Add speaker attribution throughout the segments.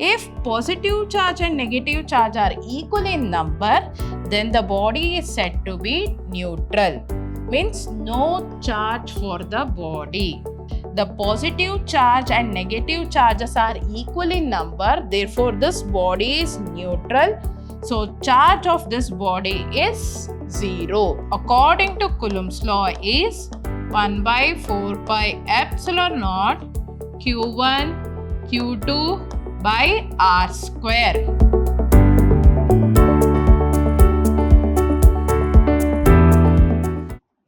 Speaker 1: If positive charge and negative charge are equal in number, then the body is said to be neutral. Means no charge for the body. The positive charge and negative charges are equal in number, therefore this body is neutral. So charge of this body is 0. According to Coulomb's law is 1 by 4 pi epsilon naught Q1 Q2 by R square.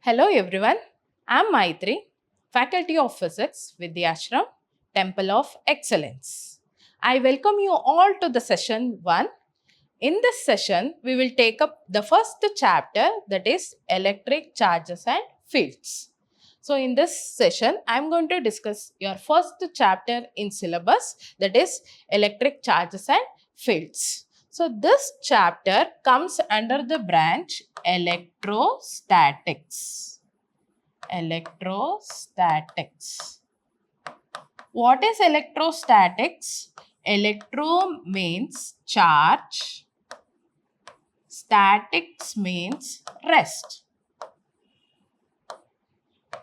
Speaker 1: Hello everyone, I am Maitri, Faculty of Physics, Vidhyashram, Temple of Excellence. I welcome you all to the session 1. In this session, we will take up the first chapter, that is electric charges and fields. So in this session, I am going to discuss your first chapter in syllabus, that is electric charges and fields. So this chapter comes under the branch electrostatics. Electrostatics. What is electrostatics? Electro means charge. Statics means rest.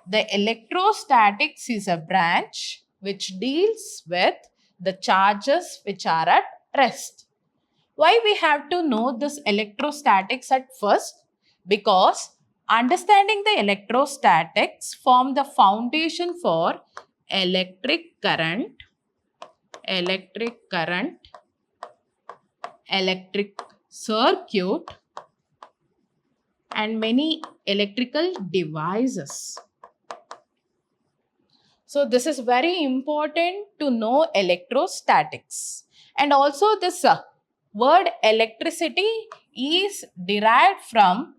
Speaker 1: The electrostatics is a branch which deals with the charges which are at rest. Why we have to know this electrostatics at first? Because understanding the electrostatics form the foundation for electric current, electric circuit, and many electrical devices. So this is very important to know electrostatics. And also this word electricity is derived from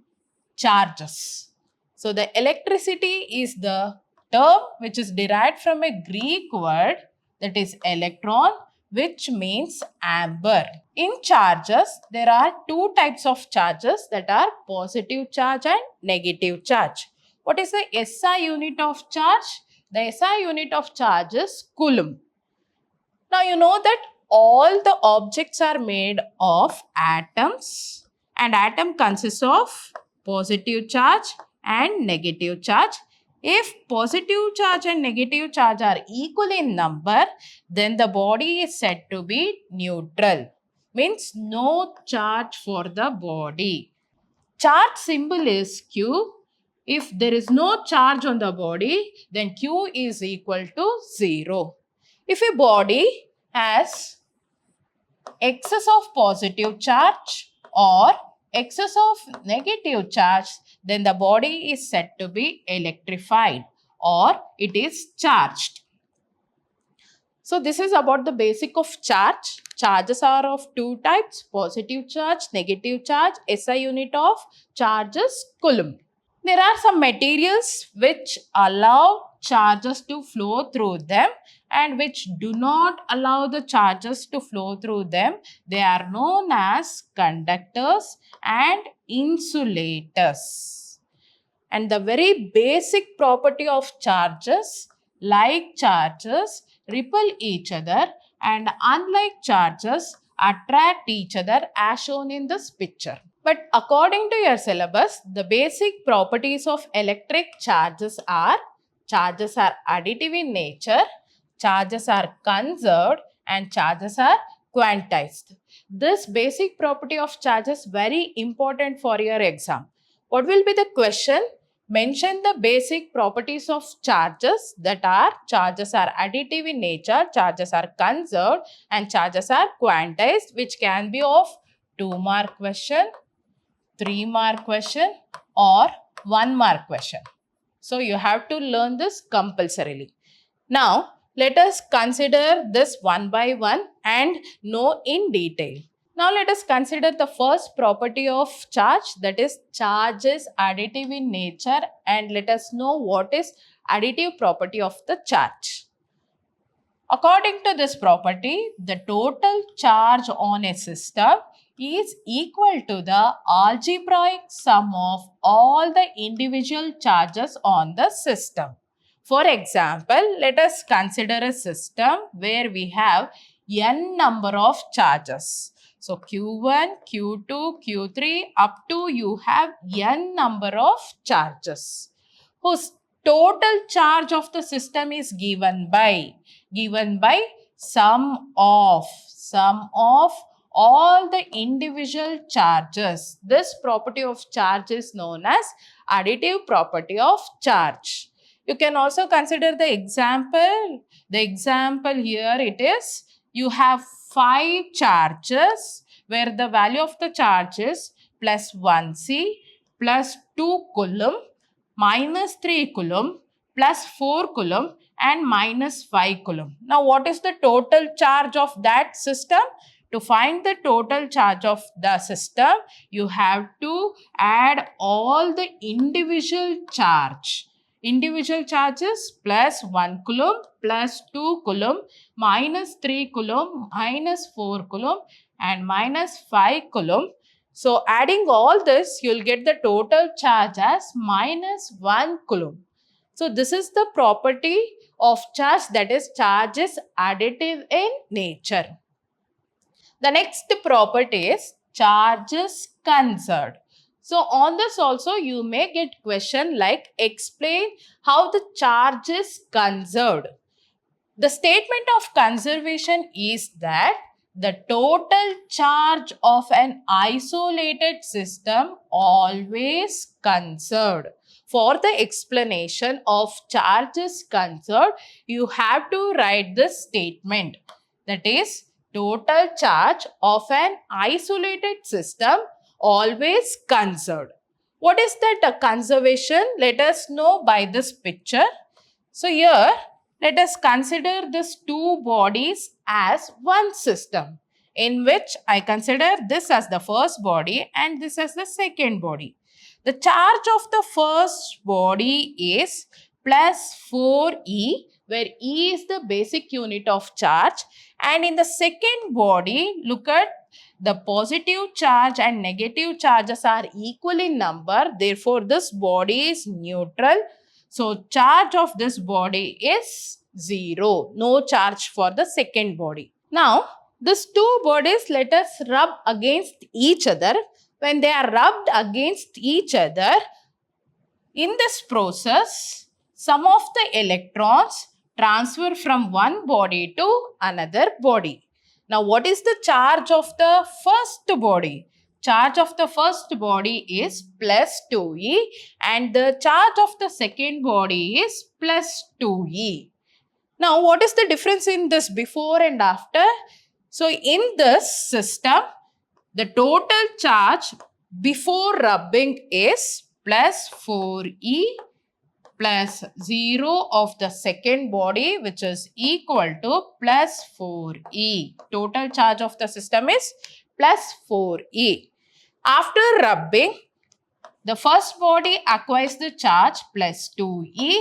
Speaker 1: charges. So the electricity is the term which is derived from a Greek word, that is electron, which means amber. In charges, there are two types of charges, that are positive charge and negative charge. What is the SI unit of charge? The SI unit of charge is Coulomb. Now you know that all the objects are made of atoms, and atom consists of positive charge and negative charge. If positive charge and negative charge are equal in number, then the body is said to be neutral. Means no charge for the body. Charge symbol is Q. If there is no charge on the body, then Q is equal to 0. If a body has excess of positive charge or excess of negative charge, then the body is said to be electrified or it is charged. So this is about the basic of charge. Charges are of two types, positive charge, negative charge. SI unit of charge is Coulomb. There are some materials which allow charges to flow through them and which do not allow the charges to flow through them. They are known as conductors and insulators. And the very basic property of charges, like charges repel each other and unlike charges attract each other, as shown in this picture. But according to your syllabus, the basic properties of electric charges are additive in nature, charges are conserved, and charges are quantized. This basic property of charges is very important for your exam. What will be the question? Mention the basic properties of charges, that are charges are additive in nature, charges are conserved, and charges are quantized, which can be of 2-mark question, 3-mark question or 1-mark question. So you have to learn this compulsorily. Now let us consider this one by one and know in detail. Now let us consider the first property of charge, that is charge is additive in nature, and let us know what is additive property of the charge. According to this property, the total charge on a system is equal to the algebraic sum of all the individual charges on the system. For example, let us consider a system where we have n number of charges. So Q1, Q2, Q3 up to you have n number of charges whose total charge of the system is given by sum of all the individual charges. This property of charge is known as additive property of charge. You can also consider the example. The example here it is, you have 5 charges where the value of the charge is plus 1C, plus 2 coulomb, minus 3 coulomb, plus 4 coulomb and minus 5 coulomb. Now what is the total charge of that system? To find the total charge of the system, you have to add all the individual charges plus 1 coulomb, plus 2 coulomb, minus 3 coulomb, minus 4 coulomb and minus 5 coulomb. So adding all this, you'll get the total charge as minus 1 coulomb. So this is the property of charge, that is charge is additive in nature. The next property is charge is conserved. So on this also you may get question like explain how the charge is conserved. The statement of conservation is that the total charge of an isolated system always conserved. For the explanation of charge is conserved, you have to write this statement. That is, total charge of an isolated system always conserved. What is that conservation? Let us know by this picture. So here, let us consider these two bodies as one system, in which I consider this as the first body and this as the second body. The charge of the first body is plus 4E, where E is the basic unit of charge. And in the second body, look at the positive charge and negative charges are equal in number. Therefore, this body is neutral. So, charge of this body is 0. No charge for the second body. Now, these two bodies, let us rub against each other. When they are rubbed against each other, in this process, some of the electrons transfer from one body to another body. Now, what is the charge of the first body? Charge of the first body is plus 2E and the charge of the second body is plus 2E. Now, what is the difference in this before and after? So, in this system, the total charge before rubbing is plus 4E plus 0 of the second body, which is equal to plus 4E. Total charge of the system is plus 4E. After rubbing, the first body acquires the charge plus 2E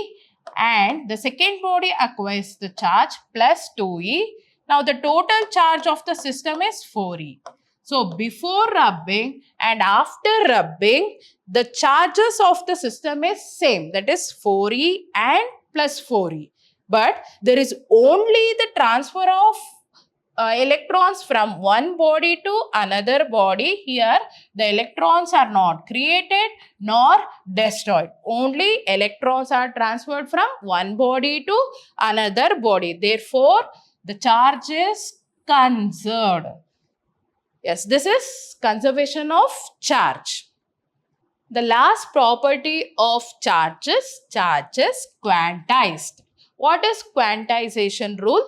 Speaker 1: and the second body acquires the charge plus 2E. Now, the total charge of the system is 4E. So, before rubbing and after rubbing, the charges of the system is same, that is 4E and plus 4E. But there is only the transfer of electrons from one body to another body. Here, the electrons are not created nor destroyed. Only electrons are transferred from one body to another body. Therefore, the charge is conserved. Yes, this is conservation of charge. The last property of charge is quantized. What is quantization rule?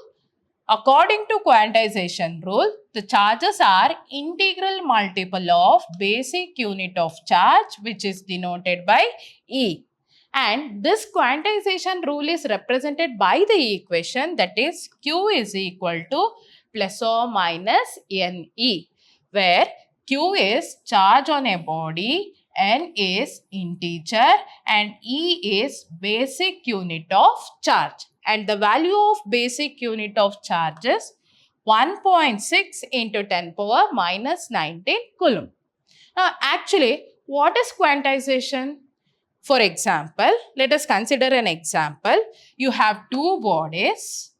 Speaker 1: According to quantization rule, the charges are integral multiple of basic unit of charge, which is denoted by E. And this quantization rule is represented by the equation, that is Q is equal to plus or minus NE, where Q is charge on a body, N is integer and E is basic unit of charge. And the value of basic unit of charge is 1.6 into 10 power minus 19 coulomb. Now, actually, what is quantization? For example, let us consider an example. You have two bodies.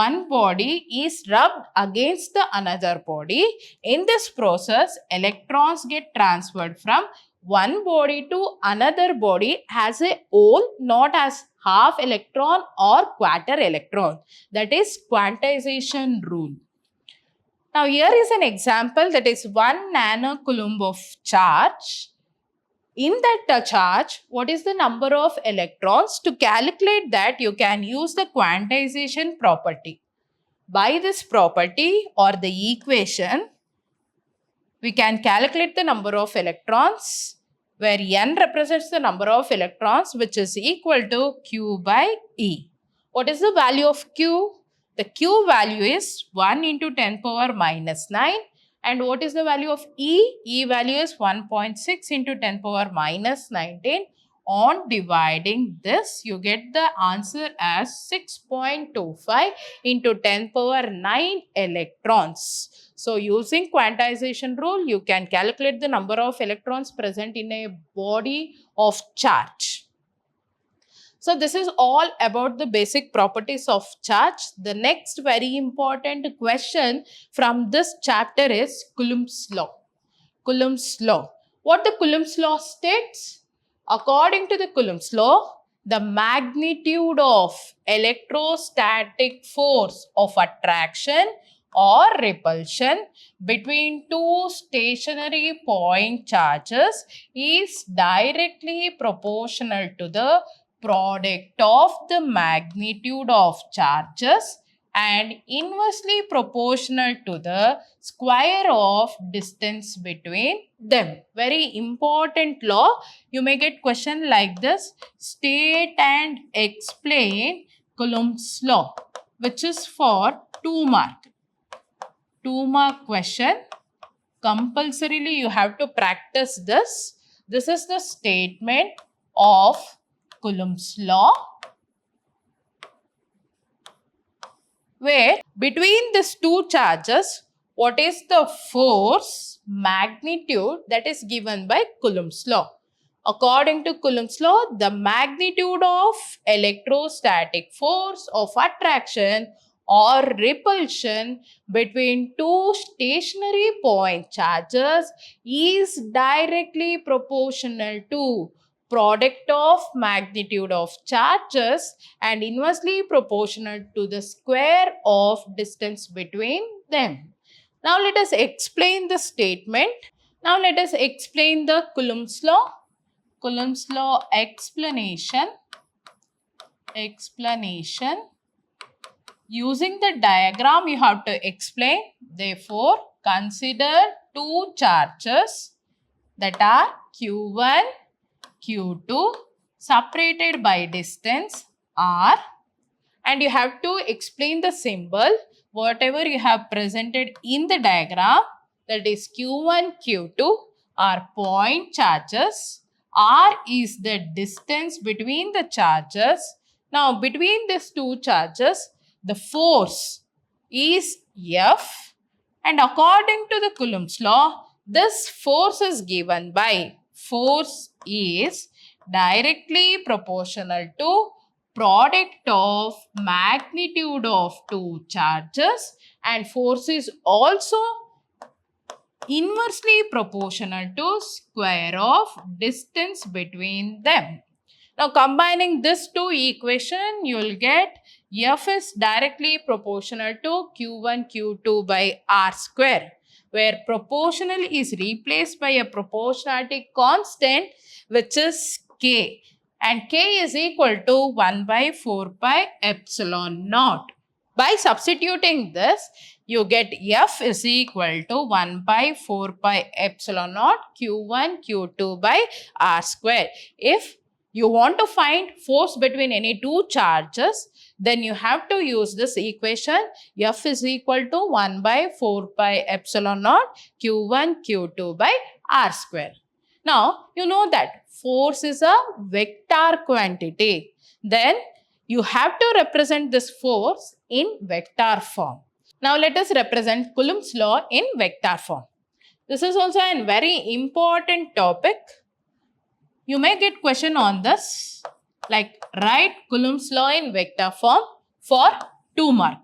Speaker 1: one body is rubbed against the another body. In this process, electrons get transferred from one body to another body as a whole, not as half electron or quarter electron. That is quantization rule. Now here is an example, that is 1 nanocoulomb of charge. In that charge, what is the number of electrons? To calculate that, you can use the quantization property. By this property or the equation, we can calculate the number of electrons, where n represents the number of electrons, which is equal to Q by E. What is the value of Q? The Q value is 1 into 10 power minus 9. And what is the value of E? E value is 1.6 into 10 power minus 19. On dividing this, you get the answer as 6.25 into 10 power 9 electrons. So, using quantization rule, you can calculate the number of electrons present in a body of charge. So, this is all about the basic properties of charge. The next very important question from this chapter is Coulomb's law. Coulomb's law. What the Coulomb's law states? According to the Coulomb's law, the magnitude of electrostatic force of attraction or repulsion between two stationary point charges is directly proportional to the product of the magnitude of charges and inversely proportional to the square of distance between them. Very important law. You may get question like this. State and explain Coulomb's law, which is for 2 mark. 2 mark question. Compulsorily you have to practice this. This is the statement of Coulomb's law, where between these two charges, what is the force magnitude that is given by Coulomb's law? According to Coulomb's law, the magnitude of electrostatic force of attraction or repulsion between two stationary point charges is directly proportional to product of magnitude of charges and inversely proportional to the square of distance between them. Now let us explain the statement. Now let us explain the Coulomb's law. Coulomb's law explanation. Using the diagram you have to explain. Therefore, consider two charges that are Q1, Q2 separated by distance R, and you have to explain the symbol whatever you have presented in the diagram, that is Q1, Q2 are point charges. R is the distance between the charges. Now between these two charges, the force is F, and according to the Coulomb's law, this force is given by force is directly proportional to product of magnitude of two charges, and force is also inversely proportional to square of distance between them. Now combining this two equation, you will get F is directly proportional to Q1 Q2 by R square, where proportional is replaced by a proportionality constant, which is K, and K is equal to 1 by 4 pi epsilon naught. By substituting this, you get F is equal to 1 by 4 pi epsilon naught Q1 Q2 by R square. If you want to find force between any two charges, then you have to use this equation. F is equal to 1 by 4 pi epsilon naught Q1 Q2 by R square. Now, you know that force is a vector quantity. Then, you have to represent this force in vector form. Now, let us represent Coulomb's law in vector form. This is also a very important topic. You may get question on this, like write Coulomb's law in vector form for 2 mark.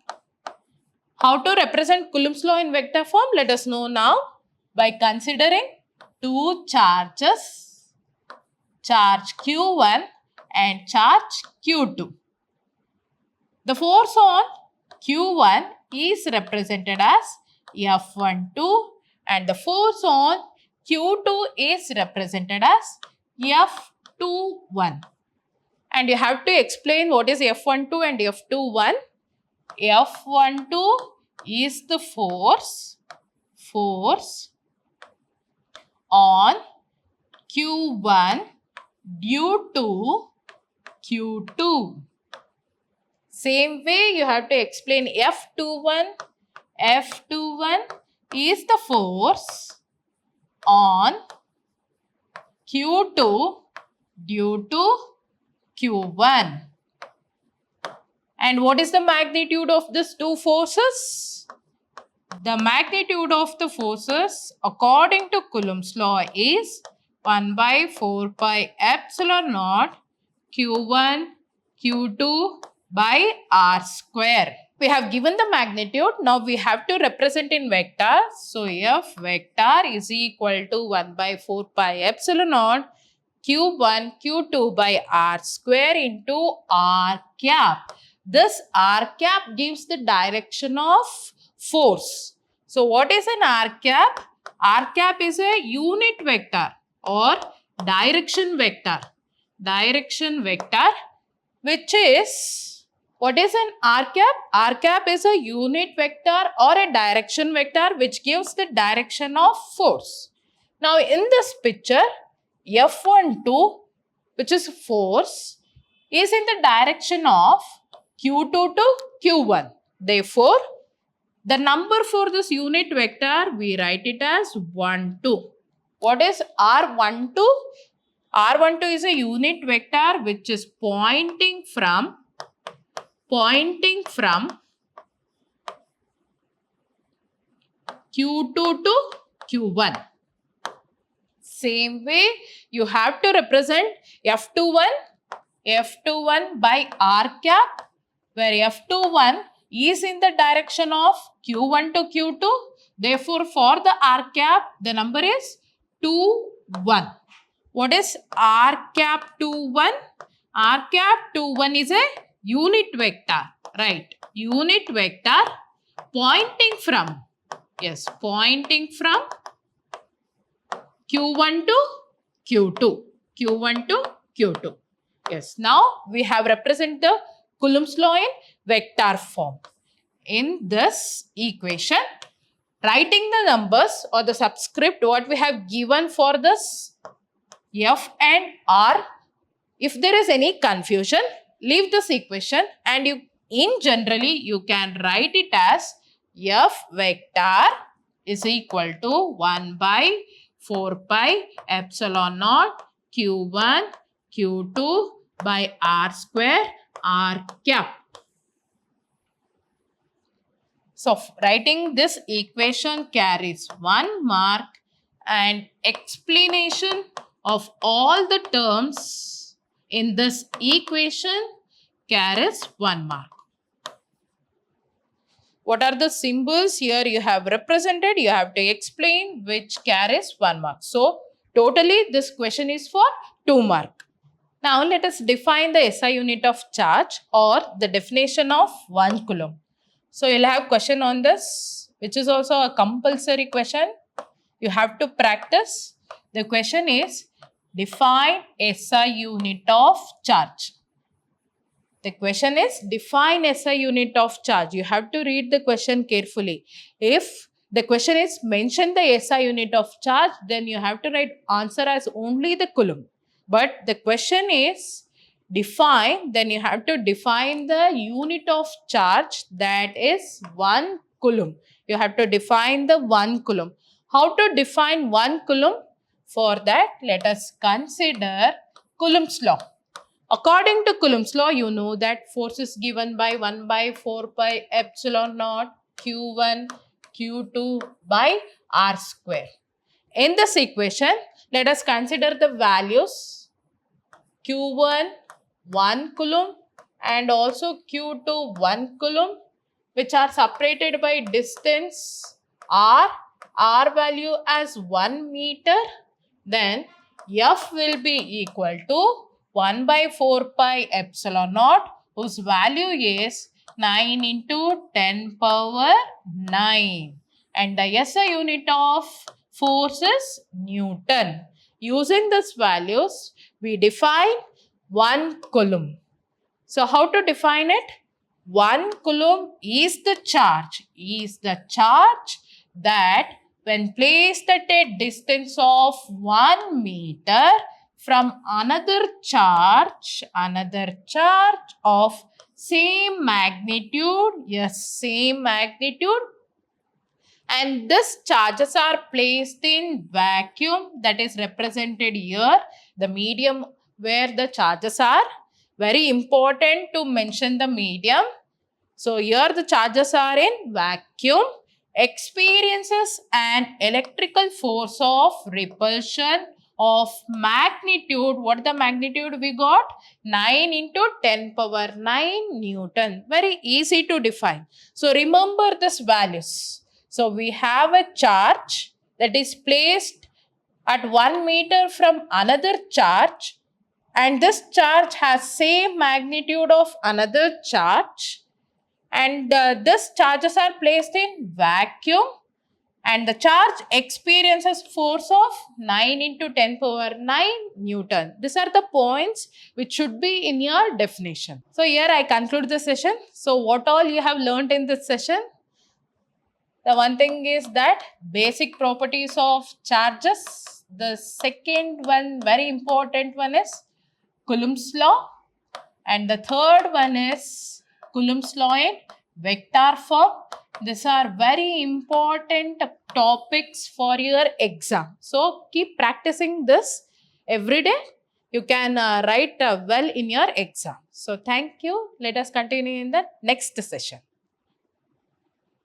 Speaker 1: How to represent Coulomb's law in vector form? Let us know now by considering two charges, charge Q1 and charge Q2. The force on Q1 is represented as F12 and the force on Q2 is represented as F21. And you have to explain what is F12 and F21. F12 is the force on Q1 due to Q2. Same way you have to explain F21. F21 is the force on Q2 due to Q1. And what is the magnitude of these two forces? The magnitude of the forces according to Coulomb's law is 1 by 4 pi epsilon naught Q1 Q2 by R square. We have given the magnitude. Now we have to represent in vector. So F vector is equal to 1 by 4 pi epsilon naught Q1 Q2 by R square into R cap. This R cap gives the direction of force. So what is an R cap? R cap is a unit vector or direction vector. Direction vector, which is, what is an R cap? R cap is a unit vector or a direction vector which gives the direction of force. Now in this picture, F12, which is force, is in the direction of Q2 to Q1. Therefore, the number for this unit vector, we write it as 1, 2. What is R12? R12 is a unit vector which is pointing from Q2 to Q1. Same way, you have to represent F21 by R cap, where F21 is in the direction of Q1 to Q2. Therefore, for the R cap, the number is 2, 1. What is R cap 2, 1? R cap 2, 1 is a unit vector, right? Unit vector pointing from, yes, pointing from Q1 to Q2. Q1 to Q2. Yes, now we have represented the Coulomb's law in vector form. In this equation, writing the numbers or the subscript what we have given for this F and R. If there is any confusion, leave this equation and generally you can write it as F vector is equal to 1 by 4 pi epsilon naught Q1 Q2 by R square R cap. So writing this equation carries 1 mark and explanation of all the terms in this equation carries 1 mark. What are the symbols here you have represented? You have to explain which carries 1 mark. So totally this question is for 2 mark. Now let us define the SI unit of charge or the definition of 1 coulomb. So you'll have question on this, which is also a compulsory question. You have to practice. The question is define SI unit of charge. The question is define SI unit of charge. You have to read the question carefully. If the question is mention the SI unit of charge, then you have to write answer as only the coulomb. But the question is define, then you have to define the unit of charge, that is 1 coulomb. You have to define the 1 coulomb. How to define 1 coulomb? For that, let us consider Coulomb's law. According to Coulomb's law, you know that force is given by 1 by 4 pi epsilon naught Q1 Q2 by R square. In this equation, let us consider the values Q1 1 coulomb and also Q2 1 coulomb which are separated by distance r value as 1 meter, then F will be equal to 1 by 4 pi epsilon naught, whose value is 9 into 10 power 9. And the SI unit of force is Newton. Using these values, we define 1 coulomb. So how to define it? 1 coulomb is the charge that when placed at a distance of 1 meter from another charge of same magnitude, and these charges are placed in vacuum, that is represented here, the medium where the charges are. Very important to mention the medium. So here the charges are in vacuum, experiences an electrical force of repulsion of magnitude. What the magnitude we got? 9 into 10 power 9 Newton. Very easy to define. So remember these values. So we have a charge that is placed at 1 meter from another charge, and this charge has same magnitude of another charge, and these charges are placed in vacuum, and the charge experiences force of 9 into 10 power 9 Newton. These are the points which should be in your definition. So here I conclude the session. So what all you have learned in this session? The one thing is that basic properties of charges. The second one, very important one, is Coulomb's law. And the third one is Coulomb's law in vector form. These are very important topics for your exam. So keep practicing this every day. You can write well in your exam. So thank you. Let us continue in the next session.